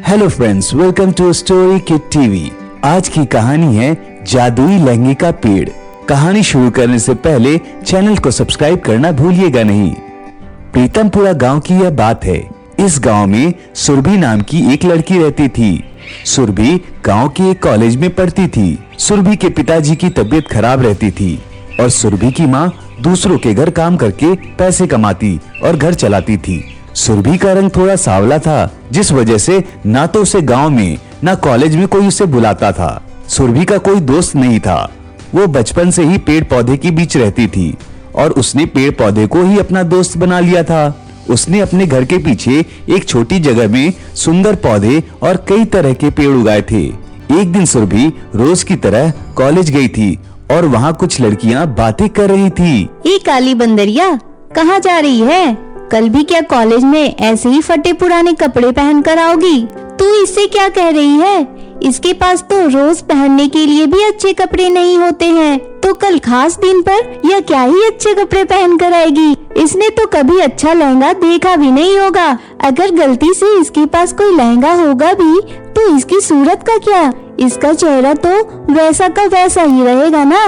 Hello friends, welcome to Story Kid TV. आज की कहानी है जादुई लहंगे का पेड़। कहानी शुरू करने से पहले चैनल को सब्सक्राइब करना भूलिएगा नहीं। प्रीतमपुरा गांव की यह बात है। इस गांव में सुरभि नाम की एक लड़की रहती थी। सुरभि गांव के एक कॉलेज में पढ़ती थी। सुरभि के पिताजी की तबीयत खराब रहती थी और सुरभि की माँ दूसरों के घर काम करके पैसे कमाती और घर चलाती थी। सुरभि का रंग थोड़ा सांवला था, जिस वजह से ना तो उसे गांव में ना कॉलेज में कोई उसे बुलाता था। सुरभि का कोई दोस्त नहीं था। वो बचपन से ही पेड़ पौधे के बीच रहती थी और उसने पेड़ पौधे को ही अपना दोस्त बना लिया था। उसने अपने घर के पीछे एक छोटी जगह में सुंदर पौधे और कई तरह के पेड़ उगाए थे। एक दिन सुरभि रोज की तरह कॉलेज गई थी और वहाँ कुछ लड़कियाँ बातें कर रही थी। ये काली बंदरिया कहाँ जा रही है? कल भी क्या कॉलेज में ऐसे ही फटे पुराने कपड़े पहन कर आओगी? तू इससे क्या कह रही है? इसके पास तो रोज पहनने के लिए भी अच्छे कपड़े नहीं होते हैं, तो कल खास दिन पर यह क्या ही अच्छे कपड़े पहन कर आएगी? इसने तो कभी अच्छा लहंगा देखा भी नहीं होगा। अगर गलती से इसके पास कोई लहंगा होगा भी तो इसकी सूरत का क्या? इसका चेहरा तो वैसा का वैसा ही रहेगा ना।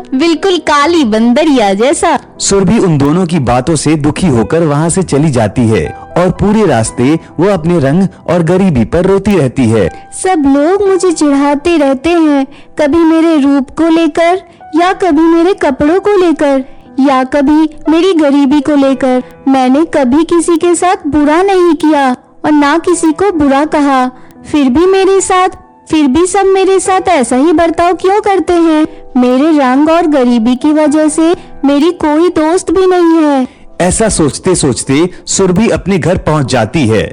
बिल्कुल काली बंदरिया जैसा। सुरभि उन दोनों की बातों से दुखी होकर वहाँ से चली जाती है और पूरे रास्ते वो अपने रंग और गरीबी पर रोती रहती है। सब लोग मुझे चिढ़ाते रहते हैं, कभी मेरे रूप को लेकर या कभी मेरे कपड़ों को लेकर या कभी मेरी गरीबी को लेकर। मैंने कभी किसी के साथ बुरा नहीं किया और ना किसी को बुरा कहा, फिर भी सब मेरे साथ ऐसा ही बर्ताव क्यों करते हैं? मेरे रंग और गरीबी की वजह से मेरी कोई दोस्त भी नहीं है। ऐसा सोचते सोचते सुरभि अपने घर पहुंच जाती है।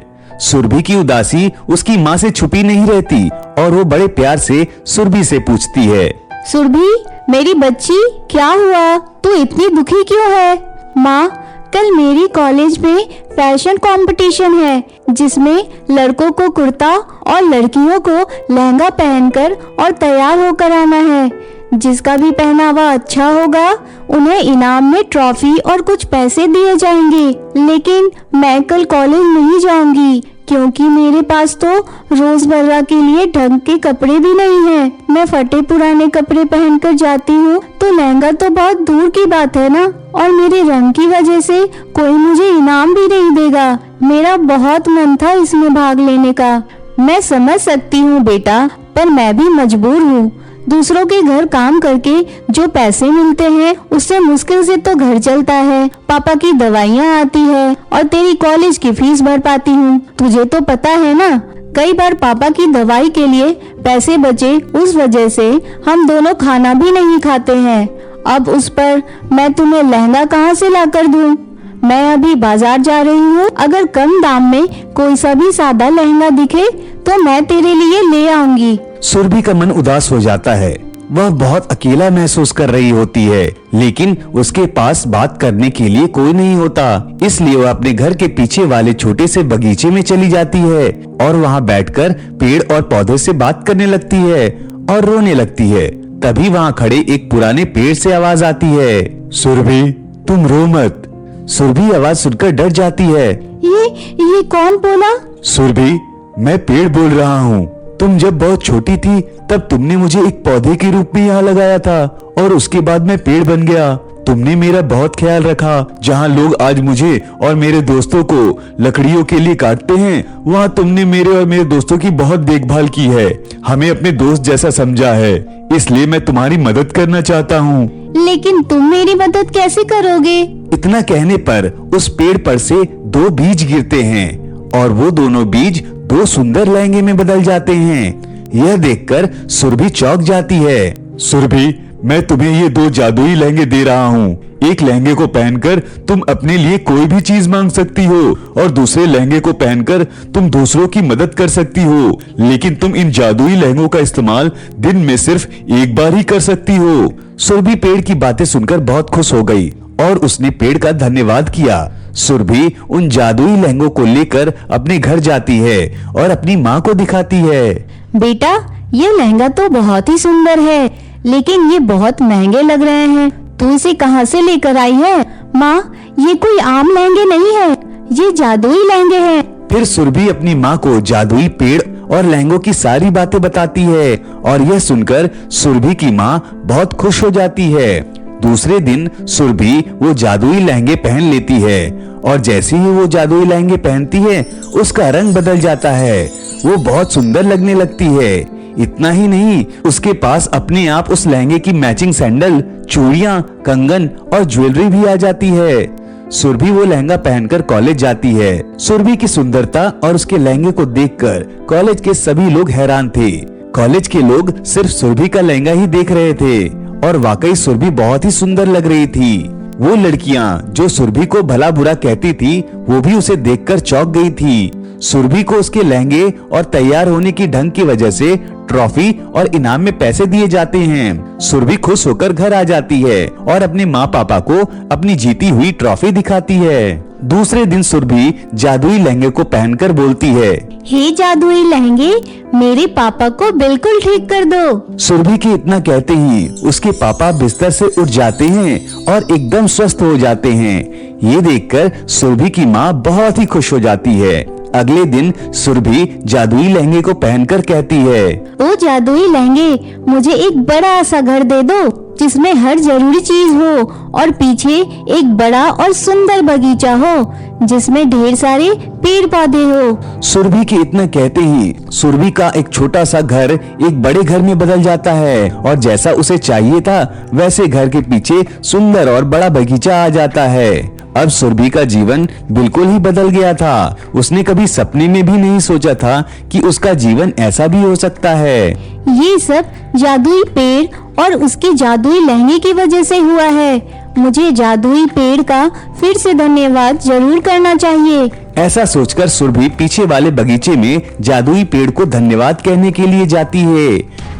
सुरभि की उदासी उसकी माँ से छुपी नहीं रहती और वो बड़े प्यार से सुरभि से पूछती है, सुरभि मेरी बच्ची, क्या हुआ? तू इतनी दुखी क्यों है? माँ, कल मेरी कॉलेज में फैशन कंपटीशन है, जिसमें लड़कों को कुर्ता और लड़कियों को लहंगा पहनकर और तैयार होकर आना है। जिसका भी पहनावा अच्छा होगा उन्हें इनाम में ट्रॉफी और कुछ पैसे दिए जाएंगे। लेकिन मैं कल कॉलेज नहीं जाऊंगी क्योंकि मेरे पास तो रोजमर्रा के लिए ढंग के कपड़े भी नहीं हैं। मैं फटे पुराने कपड़े पहनकर जाती हूँ तो लहंगा तो बहुत दूर की बात है ना, और मेरे रंग की वजह से कोई मुझे इनाम भी नहीं देगा। मेरा बहुत मन था इसमें भाग लेने का। मैं समझ सकती हूँ बेटा, पर मैं भी मजबूर हूँ। दूसरों के घर काम करके जो पैसे मिलते हैं उससे मुश्किल से तो घर चलता है। पापा की दवाइयाँ आती है और तेरी कॉलेज की फीस भर पाती हूँ। तुझे तो पता है ना, कई बार पापा की दवाई के लिए पैसे बचे, उस वजह से हम दोनों खाना भी नहीं खाते हैं। अब उस पर मैं तुम्हें लहंगा कहाँ से ला कर दूँ? मैं अभी बाजार जा रही हूँ, अगर कम दाम में कोई सा भी सादा लहंगा दिखे तो मैं तेरे लिए ले आऊंगी। सुरभि का मन उदास हो जाता है। वह बहुत अकेला महसूस कर रही होती है, लेकिन उसके पास बात करने के लिए कोई नहीं होता। इसलिए वह अपने घर के पीछे वाले छोटे से बगीचे में चली जाती है और वहाँ बैठकर पेड़ और पौधे से बात करने लगती है और रोने लगती है। तभी वहाँ खड़े एक पुराने पेड़ से आवाज आती है, सुरभि तुम रो मत। सुरभि आवाज सुनकर डर जाती है। ये कौन बोला? सुरभि, मैं पेड़ बोल रहा हूँ। तुम जब बहुत छोटी थी तब तुमने मुझे एक पौधे के रूप में यहाँ लगाया था और उसके बाद मैं पेड़ बन गया। तुमने मेरा बहुत ख्याल रखा। जहाँ लोग आज मुझे और मेरे दोस्तों को लकड़ियों के लिए काटते हैं, वहाँ तुमने मेरे और मेरे दोस्तों की बहुत देखभाल की है। हमें अपने दोस्त जैसा समझा है, इसलिए मैं तुम्हारी मदद करना चाहता हूँ। लेकिन तुम मेरी मदद कैसे करोगे? इतना कहने पर उस पेड़ पर से 2 बीज गिरते हैं और वो दोनों बीज 2 सुंदर लहंगे में बदल जाते हैं। यह देखकर सुरभि चौंक जाती है। सुरभि, मैं तुम्हें ये 2 जादुई लहंगे दे रहा हूँ। एक लहंगे को पहनकर तुम अपने लिए कोई भी चीज मांग सकती हो और दूसरे लहंगे को पहनकर तुम दूसरों की मदद कर सकती हो। लेकिन तुम इन जादुई लहंगों का इस्तेमाल दिन में सिर्फ एक बार ही कर सकती हो। सुरभि पेड़ की बातें सुनकर बहुत खुश हो गई और उसने पेड़ का धन्यवाद किया। सुरभि उन जादुई लहंगों को लेकर अपने घर जाती है और अपनी माँ को दिखाती है। बेटा, ये लहंगा तो बहुत ही सुंदर है, लेकिन ये बहुत महंगे लग रहे हैं। तू इसे कहाँ से लेकर आई है? माँ, ये कोई आम लहंगे नहीं है, ये जादुई लहंगे हैं। फिर सुरभि अपनी माँ को जादुई पेड़ और लहंगों की सारी बातें बताती है और यह सुनकर सुरभि की माँ बहुत खुश हो जाती है। दूसरे दिन सुरभि वो जादुई लहंगे पहन लेती है और जैसे ही वो जादुई लहंगे पहनती है उसका रंग बदल जाता है, वो बहुत सुंदर लगने लगती है। इतना ही नहीं, उसके पास अपने आप उस लहंगे की मैचिंग सैंडल, चूड़ियां, कंगन और ज्वेलरी भी आ जाती है। सुरभि वो लहंगा पहनकर कॉलेज जाती है। सुरभि की सुंदरता और उसके लहंगे को देखकर कॉलेज के सभी लोग हैरान थे। कॉलेज के लोग सिर्फ सुरभि का लहंगा ही देख रहे थे और वाकई सुरभि बहुत ही सुंदर लग रही थी। वो लड़कियां जो सुरभि को भला बुरा कहती थी वो भी उसे देखकर चौंक गई थी। सुरभि को उसके लहंगे और तैयार होने की ढंग की वजह से ट्रॉफी और इनाम में पैसे दिए जाते हैं। सुरभि खुश होकर घर आ जाती है और अपने माँ पापा को अपनी जीती हुई ट्रॉफी दिखाती है। दूसरे दिन सुरभि जादुई लहंगे को पहनकर बोलती है, हे जादुई लहंगे, मेरे पापा को बिल्कुल ठीक कर दो। सुरभि के इतना कहते ही उसके पापा बिस्तर से उठ जाते हैं और एकदम स्वस्थ हो जाते हैं। ये देखकर सुरभि की माँ बहुत ही खुश हो जाती है। अगले दिन सुरभि जादुई लहंगे को पहनकर कहती है, ओ जादुई लहंगे, मुझे एक बड़ा सा घर दे दो जिसमें हर जरूरी चीज हो और पीछे एक बड़ा और सुंदर बगीचा हो जिसमें ढेर सारे पेड़ पौधे हो। सुरभि के इतना कहते ही सुरभि का एक छोटा सा घर एक बड़े घर में बदल जाता है और जैसा उसे चाहिए था वैसे घर के पीछे सुंदर और बड़ा बगीचा आ जाता है। अब सुरभि का जीवन बिल्कुल ही बदल गया था। उसने कभी सपने में भी नहीं सोचा था कि उसका जीवन ऐसा भी हो सकता है। ये सब जादुई पेड़ और उसके जादुई लहंगे की वजह से हुआ है। मुझे जादुई पेड़ का फिर से धन्यवाद जरूर करना चाहिए। ऐसा सोचकर सुरभि पीछे वाले बगीचे में जादुई पेड़ को धन्यवाद कहने के लिए जाती है,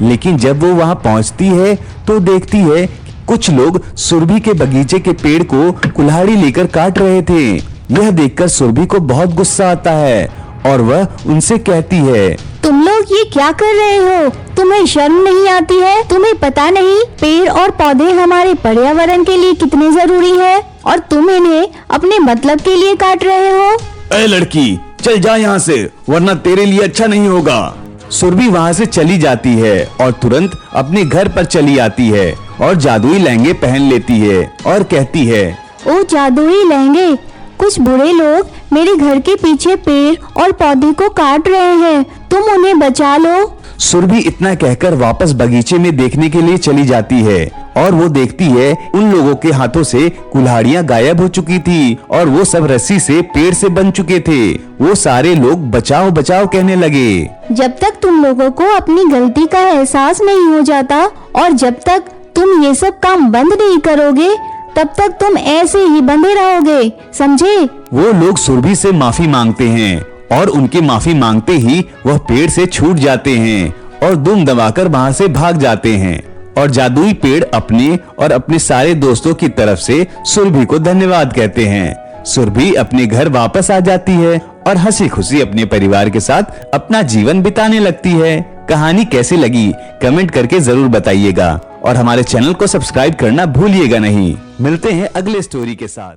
लेकिन जब वो वहाँ पहुँचती है तो देखती है कुछ लोग सुरभि के बगीचे के पेड़ को कुल्हाड़ी लेकर काट रहे थे। यह देखकर सुरभि को बहुत गुस्सा आता है और वह उनसे कहती है, तुम लोग ये क्या कर रहे हो? तुम्हें शर्म नहीं आती है? तुम्हें पता नहीं पेड़ और पौधे हमारे पर्यावरण के लिए कितने जरूरी है और तुम इन्हें अपने मतलब के लिए काट रहे हो? ए लड़की, चल जा यहाँ से वरना तेरे लिए अच्छा नहीं होगा। सुरभि वहाँ से चली जाती है और तुरंत अपने घर पर चली आती है और जादुई लहंगे पहन लेती है और कहती है, ओ जादुई लहंगे, कुछ बुरे लोग मेरे घर के पीछे पेड़ और पौधे को काट रहे हैं, तुम उन्हें बचा लो। सुरभि इतना कहकर वापस बगीचे में देखने के लिए चली जाती है और वो देखती है उन लोगों के हाथों से कुल्हाड़ियां गायब हो चुकी थी और वो सब रस्सी से पेड़ से बन चुके थे। वो सारे लोग बचाओ बचाओ कहने लगे। जब तक तुम लोगों को अपनी गलती का एहसास नहीं हो जाता और जब तक तुम ये सब काम बंद नहीं करोगे तब तक तुम ऐसे ही बंधे रहोगे, समझे? वो लोग सुरभि से माफी मांगते हैं और उनके माफी मांगते ही वह पेड़ से छूट जाते हैं और दुम दबाकर वहाँ से भाग जाते हैं और जादुई पेड़ अपने और अपने सारे दोस्तों की तरफ से सुरभि को धन्यवाद कहते हैं। सुरभि अपने घर वापस आ जाती है और हंसी खुशी अपने परिवार के साथ अपना जीवन बिताने लगती है। कहानी कैसी लगी कमेंट करके जरूर बताइएगा और हमारे चैनल को सब्सक्राइब करना भूलिएगा नहीं। मिलते हैं अगले स्टोरी के साथ।